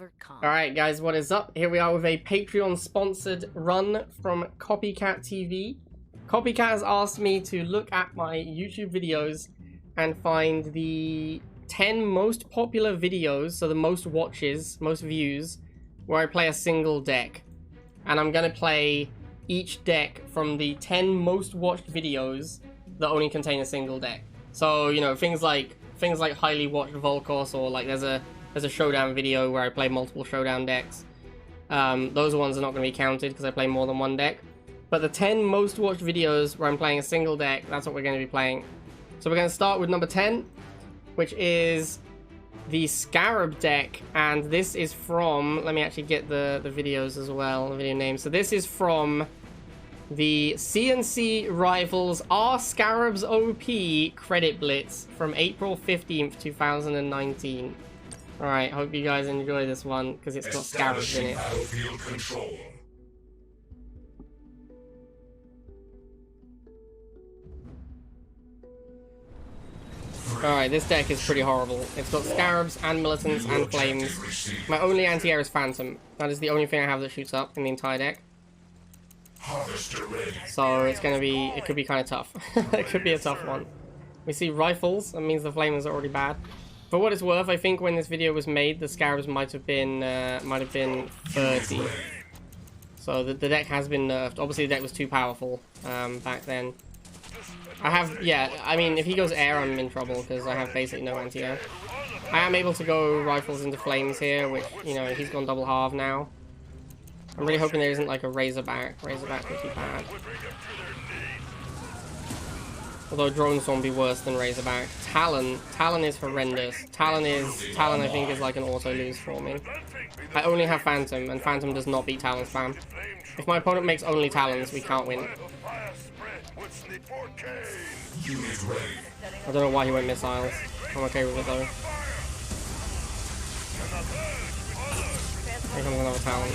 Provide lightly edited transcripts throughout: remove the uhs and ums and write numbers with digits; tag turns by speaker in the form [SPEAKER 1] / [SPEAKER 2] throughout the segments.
[SPEAKER 1] overcome.
[SPEAKER 2] Alright guys, what is up? Here we are with a Patreon sponsored run from Copycat TV. Copycat has asked me to look at my YouTube videos and find the 10 most popular videos, so the most watches, most views, where I play a single deck. And I'm gonna play each deck from the 10 most watched videos that only contain a single deck. So, you know, things like highly watched Volkos, or like there's a showdown video where I play multiple showdown decks. Those ones are not going to be counted because I play more than one deck. But the 10 most watched videos where I'm playing a single deck, that's what we're going to be playing. So we're going to start with number 10, which is the Scarab deck, and this is from, let me actually get the videos as well, the video names. So this is from the CNC Rivals Are Scarabs OP Credit Blitz from April 15th, 2019. Alright, hope you guys enjoy this one, because it's got Scarabs in it. Alright, this deck is pretty horrible. It's got Scarabs and Militants and Flames. My only anti-air is Phantom. That is the only thing I have that shoots up in the entire deck. So it's gonna be, it could be kind of tough. It could be a tough one. We see Rifles, that means the Flames are already bad. For what it's worth, I think when this video was made, the Scarabs might have been 30. So the deck has been nerfed. Obviously the deck was too powerful back then. I have, yeah, I mean, if he goes air, I'm in trouble because I have basically no anti-air. I am able to go Rifles into Flames here, which, you know, he's gone double halve now. I'm really hoping there isn't like a Razorback. Razorback would be bad. Although Drone Storm would be worse than Razorback. Talon is horrendous. Talon I think is like an auto lose for me. I only have Phantom, and Phantom does not beat Talon spam. If my opponent makes only Talons, we can't win. I don't know why he went missiles. I'm okay with it though. Here comes another Talon.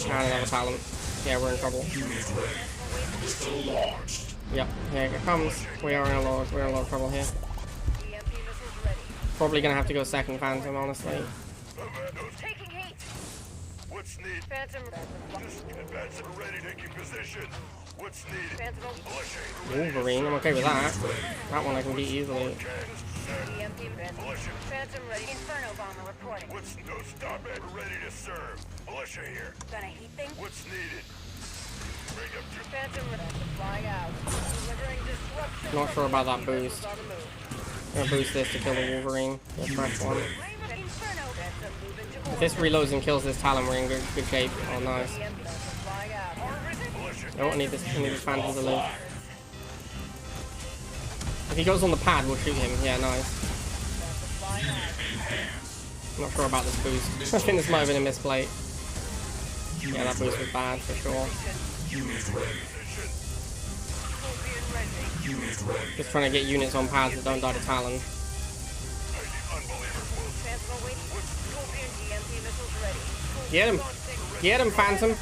[SPEAKER 2] And another Talon. Yeah, we're in trouble. Yep, here it comes. We are in a lot of trouble here. Probably gonna have to go second Phantom, honestly. Wolverine, I'm okay with that. That one I can beat easily.
[SPEAKER 3] Phantom ready. Inferno bomber reporting. What's no stop it ready to serve? Militia here. Gonna heat things. What's needed? Bring up your Phantom ready to fly out. Delivering disruption.
[SPEAKER 2] Not sure about that boost. I'm gonna boost this to kill the Wolverine. The fresh one. If this reloads and kills this Talon, we're in good shape. Oh, nice. Oh, I need this Phantom to live. If he goes on the pad, we'll shoot him. Yeah, nice. I'm not sure about this boost. I think this might have been a misplay. Yeah, that boost was bad for sure. Just trying to get units on pads that don't die to Talon. Get him! Get him, Phantom!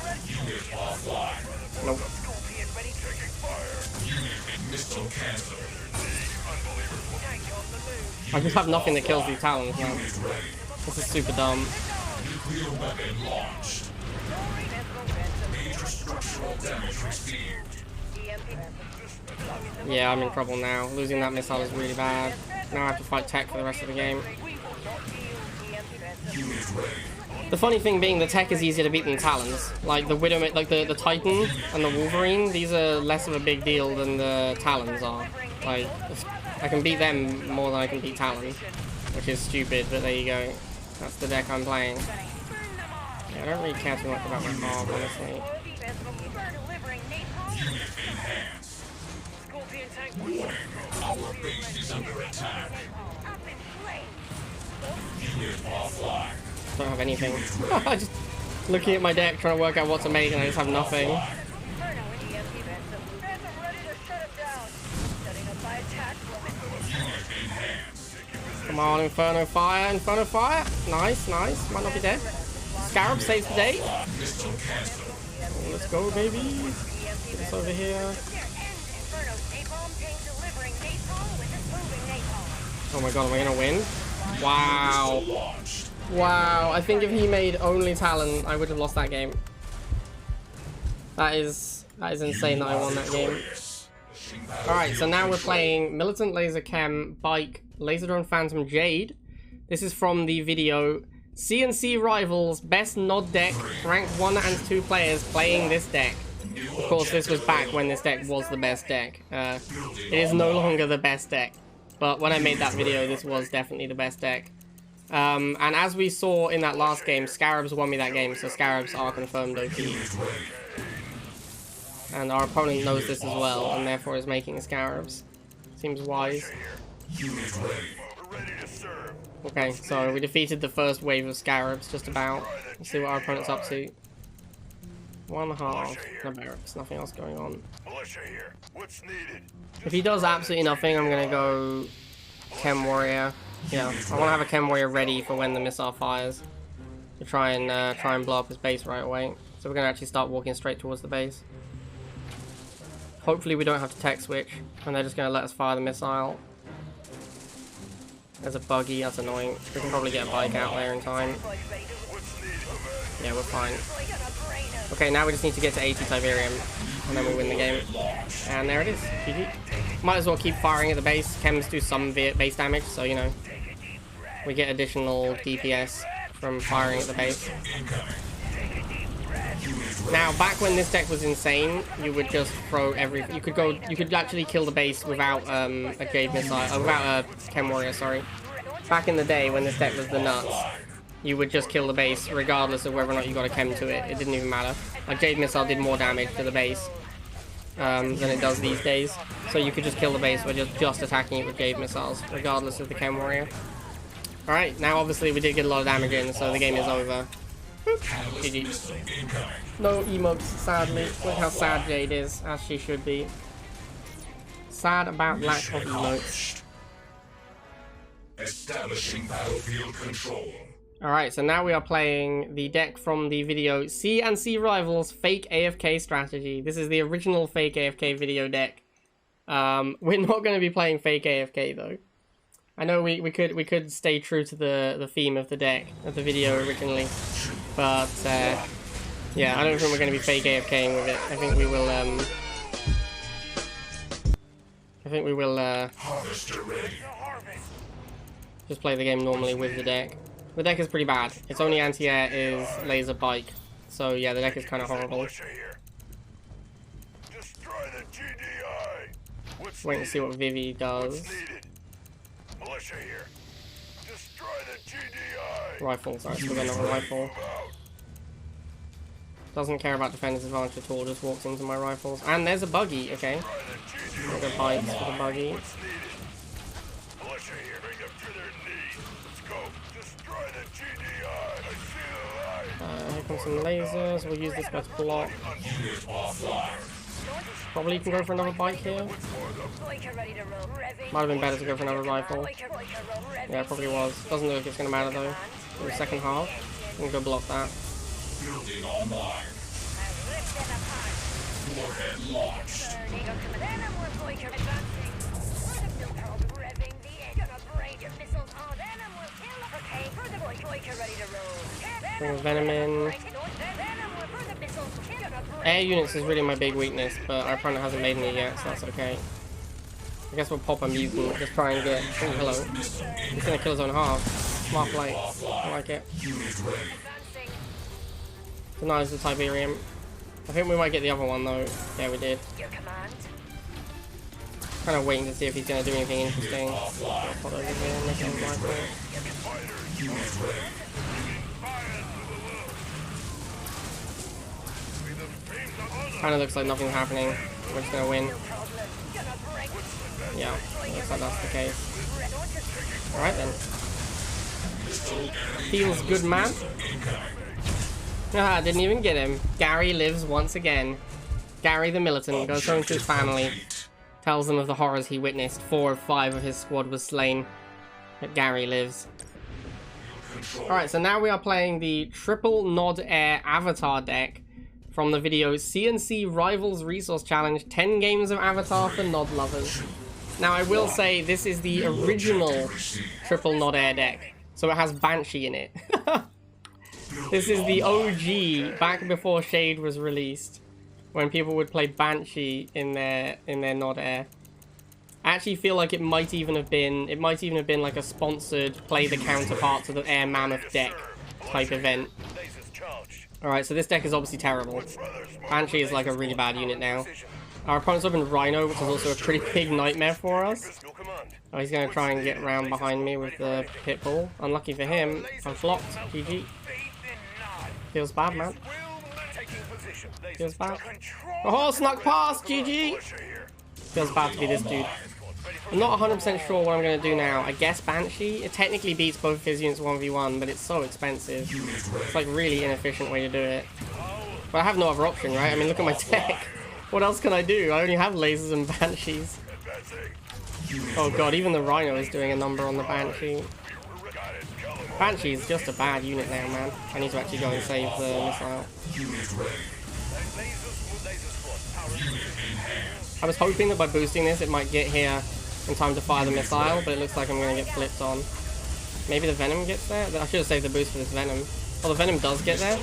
[SPEAKER 2] Nope. I just have nothing that kills these Talons, man. This is super dumb. Yeah, I'm in trouble now. Losing that missile is really bad. Now I have to fight tech for the rest of the game. The funny thing being, the tech is easier to beat than Talons. Like the Widow, like the Titan and the Wolverine, these are less of a big deal than the Talons are. Like, I can beat them more than I can beat Talon, which is stupid, but there you go. That's the deck I'm playing. Yeah, I don't really care too much about my mob, honestly.
[SPEAKER 3] Our base is under attack. Unit offline.
[SPEAKER 2] Don't have anything. Just looking at my deck, trying to work out what to make, and I just have nothing. Come on, Inferno Fire, Inferno Fire. Nice, nice. Might not be dead. Scarab saves the day. Let's go, baby. Get this over here. Oh my god, am I gonna win? Wow. Wow, I think if he made only Talon, I would have lost that game. That is insane that I won that game. Alright, so now we're playing Militant Laser Chem, Bike, Laser Drone Phantom, Jade. This is from the video CNC Rivals, Best Nod Deck, Rank 1 and 2 players playing this deck. Of course, this was back when this deck was the best deck. It is no longer the best deck. But when I made that video, this was definitely the best deck. And as we saw in that last game, Scarabs won me that game, so Scarabs are confirmed OP. And our opponent knows this as well, and therefore is making Scarabs. Seems wise. Okay, so we defeated the first wave of Scarabs, just about. Let's see what our opponent's up to. 1.5. No barracks, nothing else going on. If he does absolutely nothing, I'm gonna go Chem Warrior. Yeah, I want to have a Chem Warrior ready for when the missile fires to try and blow up his base right away. So we're gonna actually start walking straight towards the base. Hopefully we don't have to tech switch, and they're just gonna let us fire the missile. There's a buggy, that's annoying. We can probably get a bike out there in time. Yeah, we're fine. Okay, now we just need to get to 80 Tiberium, and then we win the game. And there it is. GG. Might as well keep firing at the base. Chems do some base damage, so you know, we get additional DPS from firing at the base. Now, back when this deck was insane, you would just throw you could actually kill the base without a Jade missile, without a Chem Warrior, sorry. Back in the day when this deck was the nuts, you would just kill the base regardless of whether or not you got a Chem to it. It didn't even matter. A Jade missile did more damage to the base than it does these days. So you could just kill the base by just attacking it with Jade missiles, regardless of the Chem Warrior. Alright, now obviously we did get a lot of damage in, so the game is over. GG. No emotes, sadly. Look how sad Jade is, as she should be. Sad about lack of emotes.
[SPEAKER 1] Establishing battlefield control.
[SPEAKER 2] Alright, so now we are playing the deck from the video CNC Rivals Fake AFK Strategy. This is the original Fake AFK video deck. We're not going to be playing Fake AFK though. I know we could stay true to the theme of the deck, of the video originally. But, yeah, I don't think we're going to be Fake AFKing with it. I think we will, just play the game normally with the deck. The deck is pretty bad. Its only anti-air is laser bike. So yeah, the deck is kind of horrible. Wait and see what Vivi does. Rifles, alright, so we're going to have a rifle. Doesn't care about defender's advantage at all, just walks into my rifles. And there's a buggy, okay. I'll go bikes with a buggy. Here comes some lasers, we'll use this guy to block. Probably can go for another bike here. Might have been better to go for another rifle. Yeah, it probably was. Doesn't look like it's going to matter though. In the second half, I'm going to go block that. Bring Venom in. Air units is really my big weakness, but our opponent hasn't made any yet, so that's okay. I guess we'll pop a mutant, just try and get... Oh, hello. He's gonna kill his own half. Smart play. I like it. So now it's the Tiberium. I think we might get the other one though. Yeah, we did. Kind of waiting to see if he's gonna do anything interesting. Put over here, make him rifle. Kind of looks like nothing's happening. We're just gonna win. Yeah, looks like that's the case. Alright then. Feels good, man. Ah, didn't even get him. Gary lives once again. Gary the Militant goes home to his family. Tells them of the horrors he witnessed. 4 of 5 of his squad was slain. But Gary lives. Alright, so now we are playing the Triple Nod Air Avatar deck from the video CNC Rivals Resource Challenge 10 games of Avatar for Nod Lovers. Now, I will say this is the original triple nod air deck, so it has Banshee in it. This is the OG back before Shade was released, when people would play Banshee in their nod air. I actually feel like it might even have been like a sponsored play the counterpart to the Air Mammoth deck type event. Alright, so this deck is obviously terrible. Banshee is like a really bad unit now. Our opponent's opened Rhino, which is also a pretty big nightmare for us. Oh, he's going to try and get around behind me with the Pitbull. Unlucky for him, I'm flopped. GG. Feels bad, man. Feels bad. Oh, snuck past! GG! Feels bad to be this dude. I'm not 100% sure what I'm going to do now. I guess Banshee. It technically beats both of his units 1v1, but it's so expensive. It's like really inefficient way to do it. But I have no other option, right? I mean, look at my deck. What else can I do? I only have lasers and Banshees. Oh god, even the Rhino is doing a number on the Banshee. Banshee is just a bad unit now, man. I need to actually go and save the missile. I was hoping that by boosting this it might get here in time to fire the missile, but it looks like I'm going to get flipped on. Maybe the Venom gets there? I should have saved the boost for this Venom. Oh, the Venom does get there?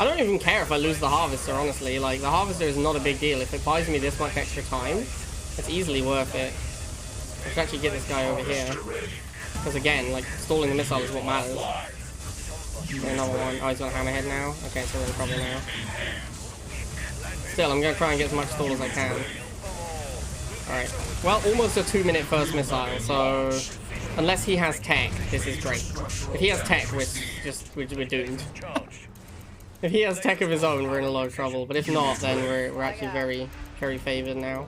[SPEAKER 2] I don't even care if I lose the Harvester, honestly. Like, the Harvester is not a big deal. If it buys me this much extra time, it's easily worth it. I should actually get this guy over here. Because again, like, stalling the missile is what matters. Okay, another one. Oh, he's got a Hammerhead now? Okay, so we're in trouble now. Still, I'm going to try and get as much stall as I can. Alright. Well, almost a 2-minute first missile, so... Unless he has tech, this is great. If he has tech, we're doomed. If he has tech of his own, we're in a lot of trouble. But if not, then we're actually very, very favored now.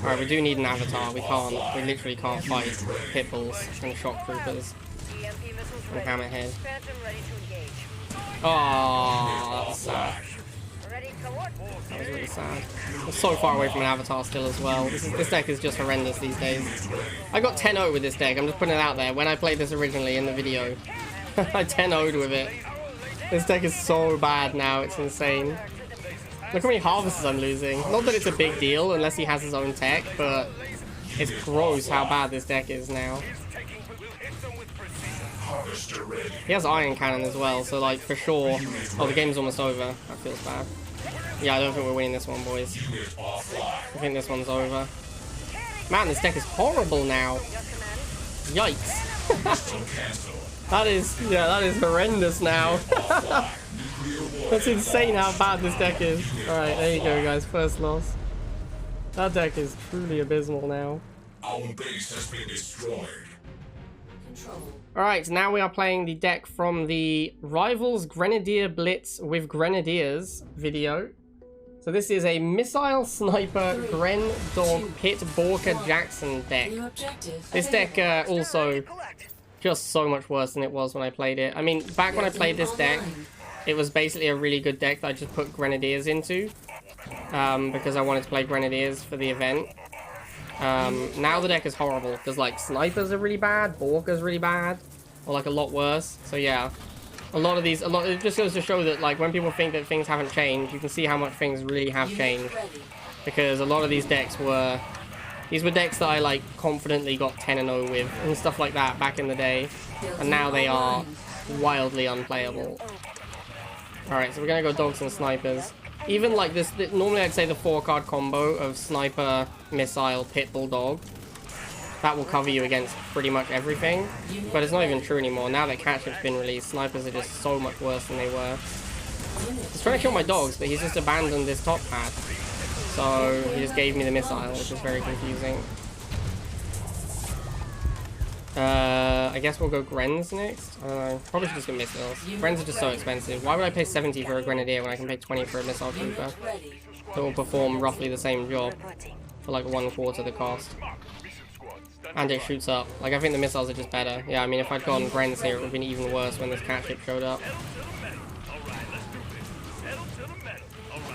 [SPEAKER 2] Alright, we do need an avatar. We literally can't fight Pitbulls and Shock Troopers and Hammerhead. Oh, that's sad. That was really sad. I'm so far away from an avatar still as well. This deck is just horrendous these days. I got 10-0 with this deck. I'm just putting it out there. When I played this originally in the video, I 10-0'd with it. This deck is so bad now. It's insane. Look how many Harvesters I'm losing. Not that it's a big deal unless he has his own tech, but it's gross how bad this deck is now. He has Iron Cannon as well, so like for sure... Oh, the game's almost over. That feels bad. Yeah, I don't think we're winning this one, boys. I think this one's over. Man, this deck is horrible now. Yikes. that is horrendous now. That's insane how bad this deck is. Alright, there you go, guys. First loss. That deck is truly abysmal now.
[SPEAKER 1] Our base has been destroyed.
[SPEAKER 2] Alright, so now we are playing the deck from the Rivals Grenadier Blitz with Grenadiers video. So this is a Missile Sniper Gren Dog Pit Borka Jackson deck. This deck also just so much worse than it was when I played it. I mean, back when I played this deck, it was basically a really good deck that I just put Grenadiers into. Because I wanted to play Grenadiers for the event. Now the deck is horrible because like snipers are really bad, Borka's really bad, or like a lot worse. So yeah, it just goes to show that like when people think that things haven't changed, you can see how much things really have changed. Because a lot of these decks were decks that I like confidently got 10-0 with and stuff like that back in the day, and now they are wildly unplayable. Alright, so we're gonna go dogs and snipers. Even like this, normally I'd say the 4-card combo of Sniper, Missile, Pitbull, Dog, that will cover you against pretty much everything, but it's not even true anymore. Now that Catship's been released, Snipers are just so much worse than they were. He's trying to kill my dogs, but he's just abandoned this top pad, so he just gave me the Missile, which is very confusing. I guess we'll go Grens next. I don't know. Probably should just get missiles. Grens are just so expensive. Why would I pay 70 for a Grenadier when I can pay 20 for a missile trooper? That will perform roughly the same job for like 1/4 the cost. And it shoots up. Like, I think the missiles are just better. Yeah, I mean, if I'd gone Grens here, it would have been even worse when this Catship showed up.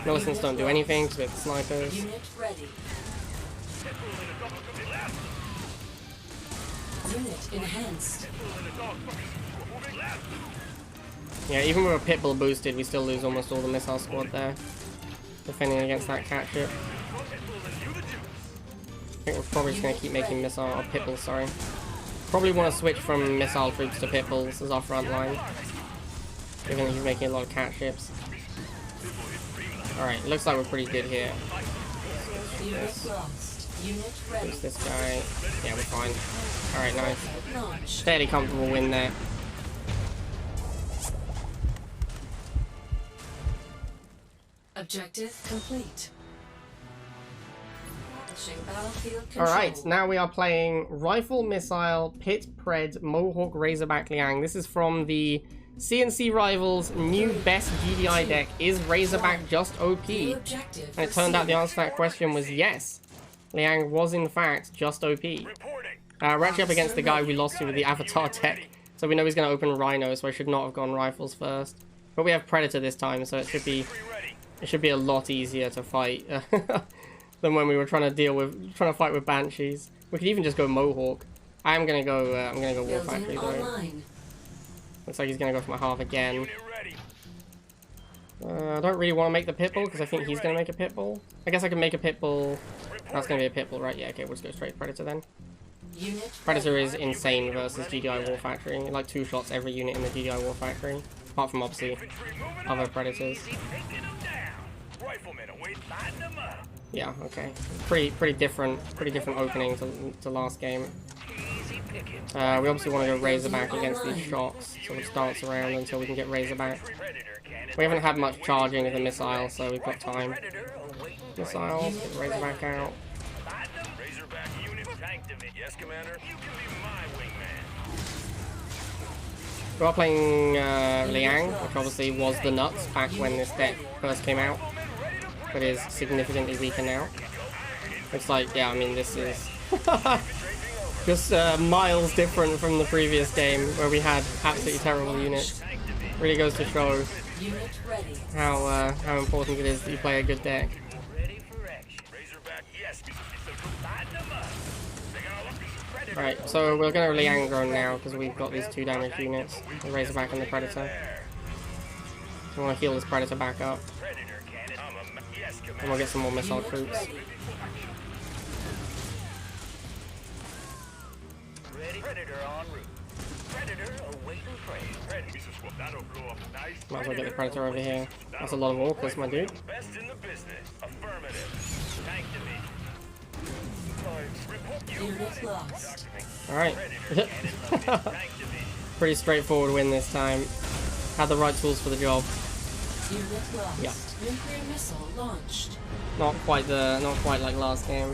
[SPEAKER 2] Millicents don't do anything because we have the snipers.
[SPEAKER 4] Unit enhanced.
[SPEAKER 2] Yeah, even with a Pitbull boosted, we still lose almost all the missile squad there. defending against that cat ship. I think we're probably just going to keep making missile or pit bulls, sorry. Probably want to switch from missile troops to pit bulls as our front line, given that he's making a lot of cat ships. Alright, looks like we're pretty good here. Boost this guy. Yeah, we're fine. Alright, nice. Fairly comfortable win there.
[SPEAKER 4] Objective complete.
[SPEAKER 2] Alright, now we are playing Rifle, Missile, Pit, Pred, Mohawk, Razorback, Liang. This is from the CNC Rivals new best GDI deck. Is Razorback just OP? And it turned out the answer to that question was yes. Liang was in fact just OP. We're actually up against the guy we lost to with the Avatar tech. So we know he's going to open Rhino, so I should not have gone Rifles first. But we have Predator this time, so it should be a lot easier to fight than when we were trying to fight with Banshees. We could even just go Mohawk. I'm gonna go War Factory though. Looks like he's gonna go for my half again. I don't really want to make the Pitbull because I think he's gonna make a Pitbull. I guess I can make a Pitbull. That's gonna be a Pitbull, right? Yeah, okay, we'll just go straight Predator then. Predator is insane versus GDI War Factory. Like 2 shots every unit in the GDI War Factory, apart from obviously other Predators. Yeah, okay. Pretty different opening to last game. We obviously want to go Razorback against these shots, so we'll dance around until we can get Razorback. We haven't had much charging of the missile, so we've got time. Missiles, get Razorback out. We are playing Liang, which obviously was the nuts back when this deck first came out, but is significantly weaker now. Looks like, yeah, I mean, this is just miles different from the previous game where we had absolutely terrible units. Really goes to show how important it is that you play a good deck. Right, so we're going to Liang drone now because we've got these 2 damaged units, the Razorback and the Predator. We want to heal this Predator back up. And we'll get some more missile troops. Might as well get the Predator over here. That's a lot of Orcas, my dude. Alright. Pretty straightforward win this time. Had the right tools for the job. Yeah. Not quite like last game.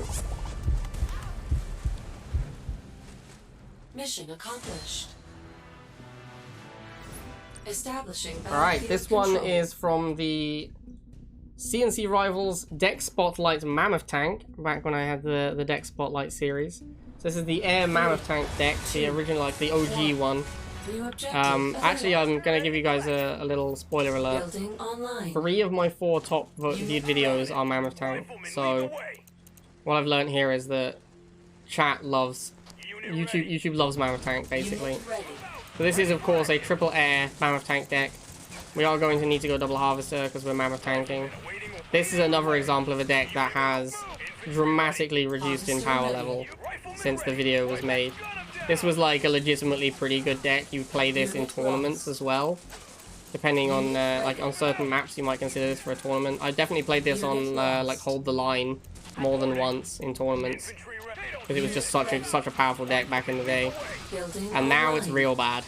[SPEAKER 4] Mission accomplished. Establishing.
[SPEAKER 2] Alright, this one is from the CNC Rivals Deck Spotlight Mammoth Tank, back when I had the Deck Spotlight series. So this is the Air Mammoth Tank deck, the original, like the OG one. Actually, I'm going to give you guys a little spoiler alert. 3 of my 4 top viewed videos are Mammoth Tank. So what I've learned here is that chat loves, YouTube loves Mammoth Tank, basically. So this is, of course, a triple air Mammoth Tank deck. We are going to need to go double Harvester because we're Mammoth Tanking. This is another example of a deck that has dramatically reduced in power level since the video was made. This was like a legitimately pretty good deck. You play this in tournaments as well. Depending on, like on certain maps you might consider this for a tournament. I definitely played this on, like Hold the Line more than once in tournaments. Because it was just such a powerful deck back in the day. And now it's real bad.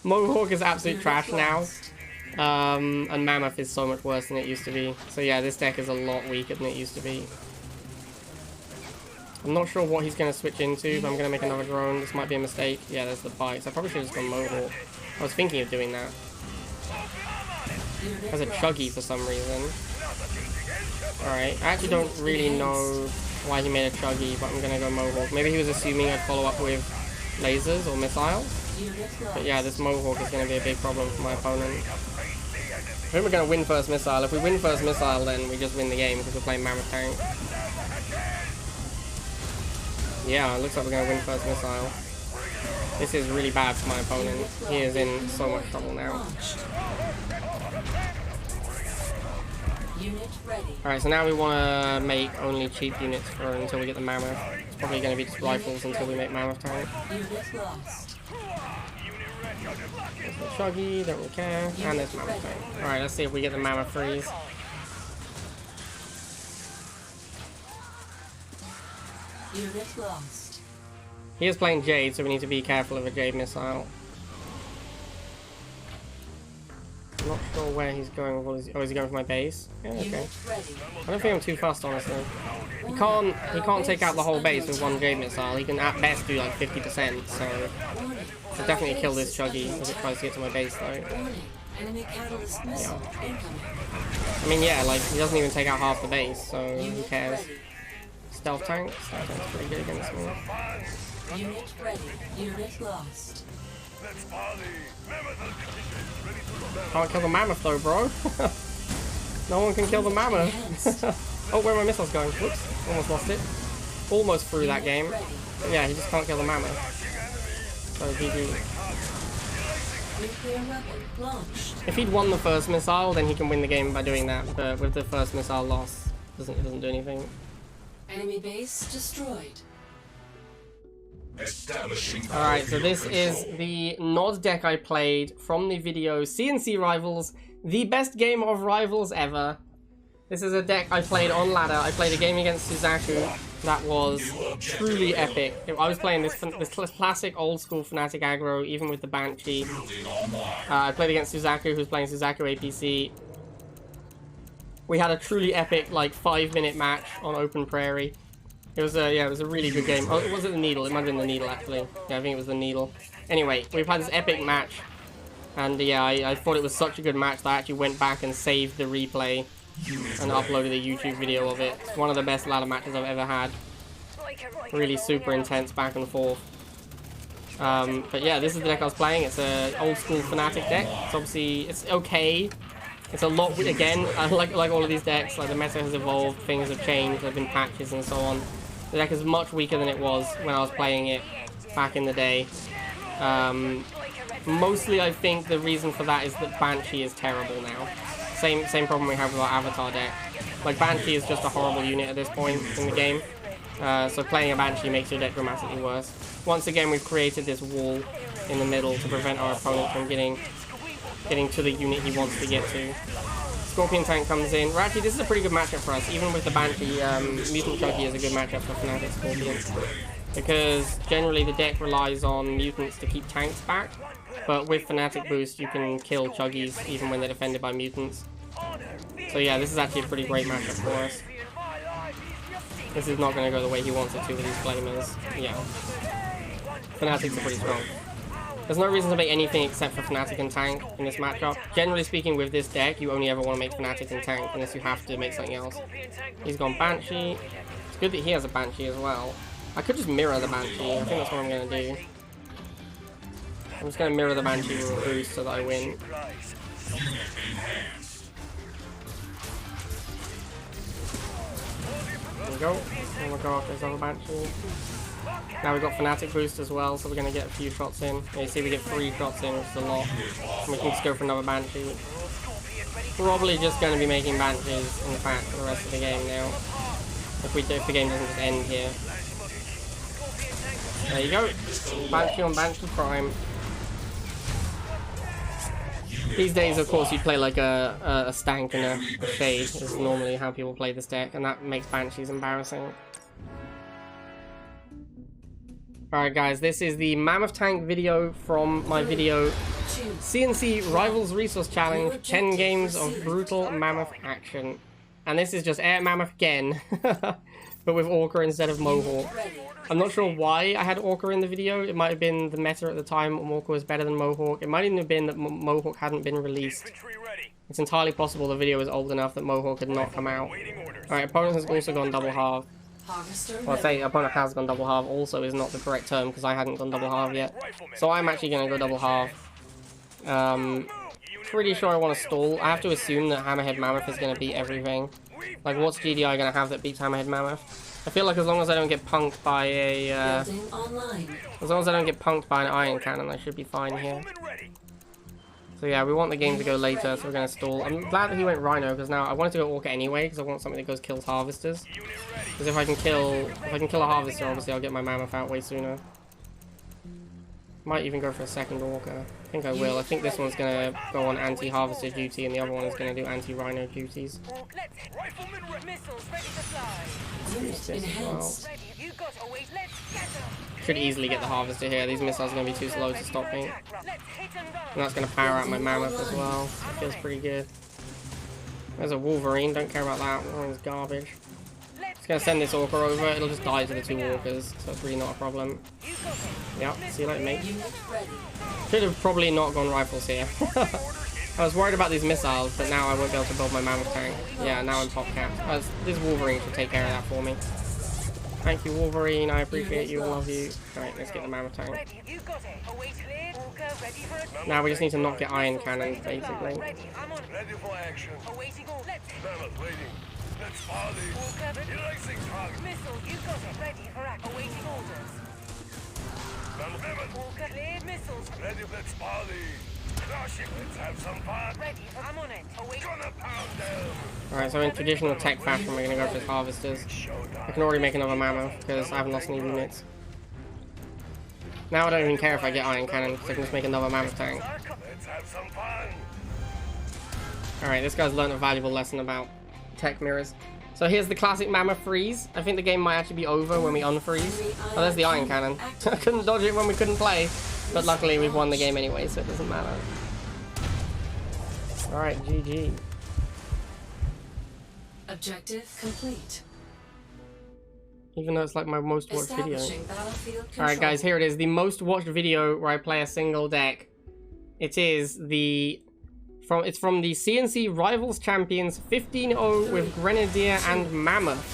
[SPEAKER 2] Mohawk is absolute trash now. And Mammoth is so much worse than it used to be. So yeah, this deck is a lot weaker than it used to be. I'm not sure what he's going to switch into, but I'm going to make another drone. This might be a mistake. Yeah, there's the bites. I probably should have just gone Mohawk. I was thinking of doing that. Has a Chuggy for some reason. Alright, I actually don't really know why he made a Chuggy, but I'm going to go Mohawk. Maybe he was assuming I'd follow up with lasers or missiles. But yeah, this Mohawk is going to be a big problem for my opponent. I think we're going to win first missile. If we win first missile, then we just win the game because we're playing Mammoth Tank. Yeah, it looks like we're going to win first missile. This is really bad for my opponent. He is in so much trouble now.
[SPEAKER 4] Unit ready.
[SPEAKER 2] Alright, so now we want to make only cheap units for until we get the Mammoth. It's probably going to be just rifles until we make Mammoth tank.
[SPEAKER 4] Unit lost.
[SPEAKER 2] There's the Chuggy, don't really care. And there's Mammoth tank. Alright, let's see if we get the Mammoth freeze.
[SPEAKER 4] Unit lost.
[SPEAKER 2] He is playing Jade, so we need to be careful of a Jade missile. I'm not sure where he's going with all his... Oh, is he going for my base? Yeah, okay. I don't think I'm too fast, honestly. He can't take out the whole base with one Jade missile. He can at best do like 50%, so... I'll definitely kill this Chuggy if it tries to get to my base, though. Yeah. I mean, yeah, like, he doesn't even take out half the base, so who cares? Stealth tank? Stealth tank's pretty good against me.
[SPEAKER 4] Unit ready. Unit lost.
[SPEAKER 2] Can't kill the Mammoth though, bro. No one can kill the Mammoth. Oh, where are my missiles going? Whoops, almost lost it. Almost through that game. But yeah, he just can't kill the Mammoth. So GG. If he'd won the first missile, then he can win the game by doing that. But with the first missile loss, it doesn't do anything.
[SPEAKER 4] Enemy base destroyed.
[SPEAKER 2] Alright, so this is the Nod deck I played from the video CNC Rivals, the best game of Rivals ever. This is a deck I played on ladder. I played a game against Suzaku that was truly epic. I was playing this classic old school Fnatic aggro, even with the Banshee. I played against Suzaku, who's playing Suzaku APC. We had a truly epic, like, 5-minute match on open prairie. It was a, yeah, it was a really good game. Oh, was it the Needle? It might have been the Needle, actually. Yeah, I think it was the Needle. Anyway, we've had this epic match. And yeah, I thought it was such a good match that I actually went back and saved the replay and uploaded a YouTube video of it. It's one of the best ladder matches I've ever had. Really super intense back and forth. But yeah, this is the deck I was playing. It's an old school Fnatic deck. It's obviously, it's okay. It's a lot, again, like all of these decks, like the meta has evolved, things have changed, there have been patches and so on. The deck is much weaker than it was when I was playing it back in the day. Mostly I think the reason for that is that Banshee is terrible now. Same problem we have with our Avatar deck. Like, Banshee is just a horrible unit at this point in the game. So playing a Banshee makes your deck dramatically worse. Once again, we've created this wall in the middle to prevent our opponent from getting to the unit he wants to get to. Scorpion tank comes in. Well, actually, this is a pretty good matchup for us. Even with the Banshee, Mutant Chuggy is a good matchup for Fnatic Scorpion. Because generally the deck relies on mutants to keep tanks back. But with Fnatic Boost, you can kill Chuggies even when they're defended by mutants. So yeah, this is actually a pretty great matchup for us. This is not going to go the way he wants it to with these Flamers. Yeah. Fnatic's are pretty strong. There's no reason to make anything except for Fnatic and Tank in this matchup. Generally speaking, with this deck, you only ever want to make Fnatic and Tank unless you have to make something else. He's gone Banshee. It's good that he has a Banshee as well. I could just mirror the Banshee. I think that's what I'm going to do. I'm just going to mirror the Banshee with a boost so that I win. There we go. I'm going to go after this other Banshee. Now we've got Fnatic boost as well, so we're going to get a few shots in. Yeah, you see we get 3 shots in, which is a lot. And we can just go for another Banshee. Probably just going to be making Banshees, in fact, for the rest of the game now. If the game doesn't just end here. There you go. Banshee on Banshee Prime. These days, of course, you play like a Stank and a Shade, is normally how people play this deck, and that makes Banshees embarrassing. Alright guys, this is the Mammoth Tank video from my video CNC Rivals Resource Challenge, 10 games of brutal Mammoth action. And this is just Air Mammoth again, but with Orca instead of Mohawk. I'm not sure why I had Orca in the video. It might have been the meta at the time, Orca was better than Mohawk. It might even have been that Mohawk hadn't been released. It's entirely possible the video is old enough that Mohawk had not come out. Alright, opponent has also gone double half. Well, I say opponent has gone double half also is not the correct term because I hadn't gone double half yet. So I'm actually going to go double half. Pretty sure I want to stall. I have to assume that Hammerhead Mammoth is going to beat everything. Like, what's GDI going to have that beats Hammerhead Mammoth? I feel like as long as I don't get punked by a... as long as I don't get punked by an Iron Cannon, I should be fine here. So yeah, we want the game to go later, so we're going to stall. I'm glad that he went Rhino, because now I wanted to go Orca anyway, because I want something that goes kills harvesters. Because if I can kill a harvester, obviously I'll get my Mammoth out way sooner. Might even go for a second Orca. I think I will. I think this one's going to go on anti-harvester duty, and the other one is going to do anti-Rhino duties. Should easily get the harvester here. These missiles are going to be too slow to stop me. And that's going to power out my Mammoth as well. It feels pretty good. There's a Wolverine. Don't care about that. That one's garbage. Just going to send this Orca over. It'll just die to the two Orcas, so it's really not a problem. Yep, see you later, mate. Should have probably not gone rifles here. I was worried about these missiles, but now I won't be able to build my Mammoth tank. Yeah, now I'm top capped. This Wolverine should take care of that for me. Thank you, Wolverine. I appreciate you. I love you. Alright, let's get the Mammoth tank. Now we just need to not get iron cannons, basically. Alright, so in traditional tech fashion, we're going to go for harvesters. I can already make another Mammoth because I haven't lost any units. Now I don't even care if I get iron cannon because I can just make another Mammoth tank. Alright, this guy's learned a valuable lesson about tech mirrors. So here's the classic Mammoth freeze. I think the game might actually be over when we unfreeze. Oh, there's the iron cannon. I couldn't dodge it when we couldn't play. But luckily we've won the game anyway, so it doesn't matter. Alright, GG.
[SPEAKER 4] Objective complete.
[SPEAKER 2] Even though it's like my most watched video. Alright guys, here it is. The most watched video where I play a single deck. It is it's from the CNC Rivals Champions 15-0 with Grenadier and Mammoth.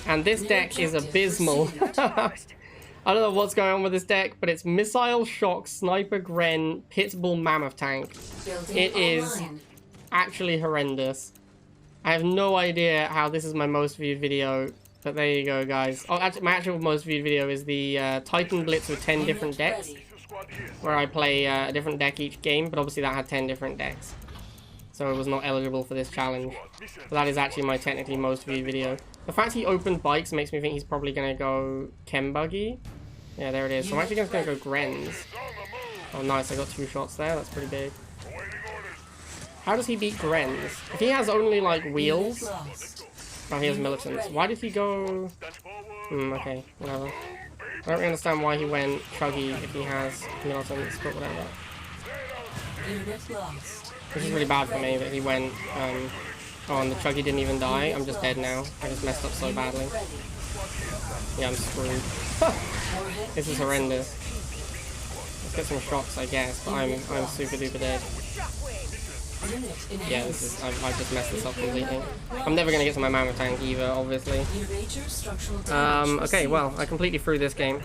[SPEAKER 2] And this deck is abysmal. I don't know what's going on with this deck, but it's Missile, Shock, Sniper, Gren, Pitbull, Mammoth tank. It is actually horrendous. I have no idea how this is my most viewed video, but there you go, guys. Oh, actually, my actual most viewed video is the Titan Blitz with 10 different decks, where I play a different deck each game, but obviously that had 10 different decks. So it was not eligible for this challenge. But that is actually my technically most viewed video. The fact he opened bikes makes me think he's probably going to go chem buggy. Yeah, there it is. So I'm actually just going to go Grens. Oh, nice. I got 2 shots there. That's pretty big. How does he beat Grens? If he has only, like, wheels... Oh, he has militants. Why did he go... okay. Whatever. I don't really understand why he went chuggy if he has militants, but whatever. This is really bad for me that he went... oh, and the chuggy didn't even die. I'm just dead now. I just messed up so badly. Yeah, I'm screwed. This is horrendous. Let's get some shots, I guess, but I'm super duper dead. Yeah, this is I just messed this up completely. I'm never gonna get to my Mammoth tank either, obviously. Okay, well, I completely threw this game.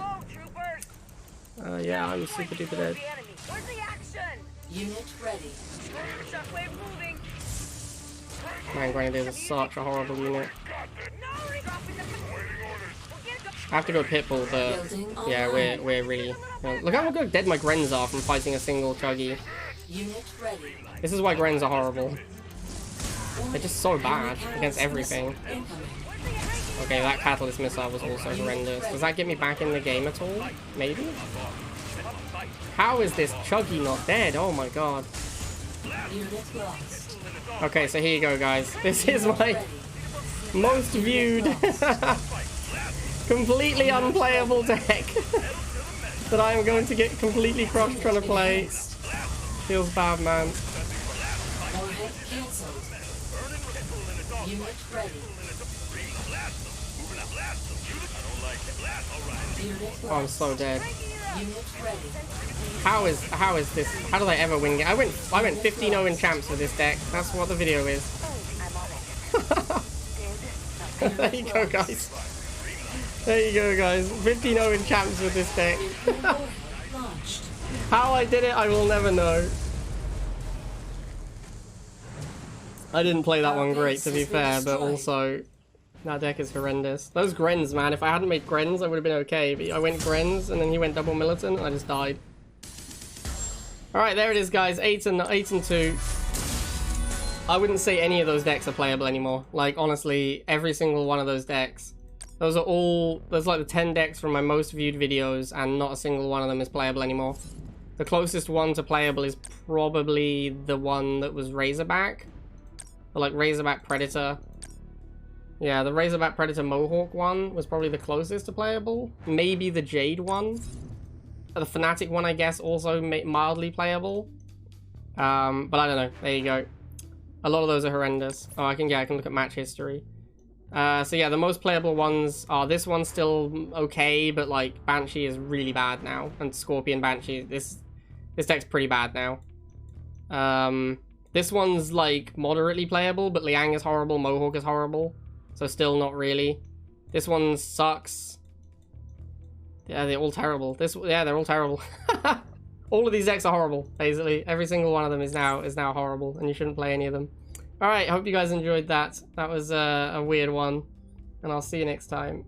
[SPEAKER 2] Yeah, I'm super duper dead.
[SPEAKER 4] Unit ready.
[SPEAKER 2] Man, Grenadier is such a horrible unit. I have to go Pitbull, but yeah, we're really... look how dead my Grens are from fighting a single chuggy. This is why Grens are horrible. They're just so bad against everything. Okay, that Catalyst Missile was also horrendous. Does that get me back in the game at all? Maybe? How is this chuggy not dead? Oh my god. Okay, so here you go, guys. This is my most viewed, completely unplayable deck that I am going to get completely crushed trying to play. Feels bad, man. Oh, I'm so dead. How is this? How did I ever win it? I went 15-0 in champs with this deck. That's what the video is. There you go, guys. There you go, guys. 15-0 in champs with this deck. How I did it, I will never know. I didn't play that one great, to be fair, but also that deck is horrendous. Those Grens, man. If I hadn't made Grens, I would have been okay. But I went Grens, and then he went double militant, and I just died. Alright, there it is, guys. 8 and 2. I wouldn't say any of those decks are playable anymore. Like, honestly, every single one of those decks. Those are all... There's like the 10 decks from my most viewed videos, and not a single one of them is playable anymore. The closest one to playable is probably the one that was Razorback. Or like Razorback Predator. Yeah, the Razorback Predator Mohawk one was probably the closest to playable. Maybe the Jade one. The Fnatic one, I guess, also mildly playable. But I don't know. There you go. A lot of those are horrendous. Oh, I can look at match history. So yeah, the most playable ones are this one's still okay, but like Banshee is really bad now, and Scorpion Banshee. This deck's pretty bad now. This one's like moderately playable, but Liang is horrible, Mohawk is horrible, so still not really. This one sucks. Yeah, they're all terrible. They're all terrible. All of these decks are horrible, basically. Every single one of them is now horrible, and you shouldn't play any of them. Alright, hope you guys enjoyed that. That was a weird one, and I'll see you next time.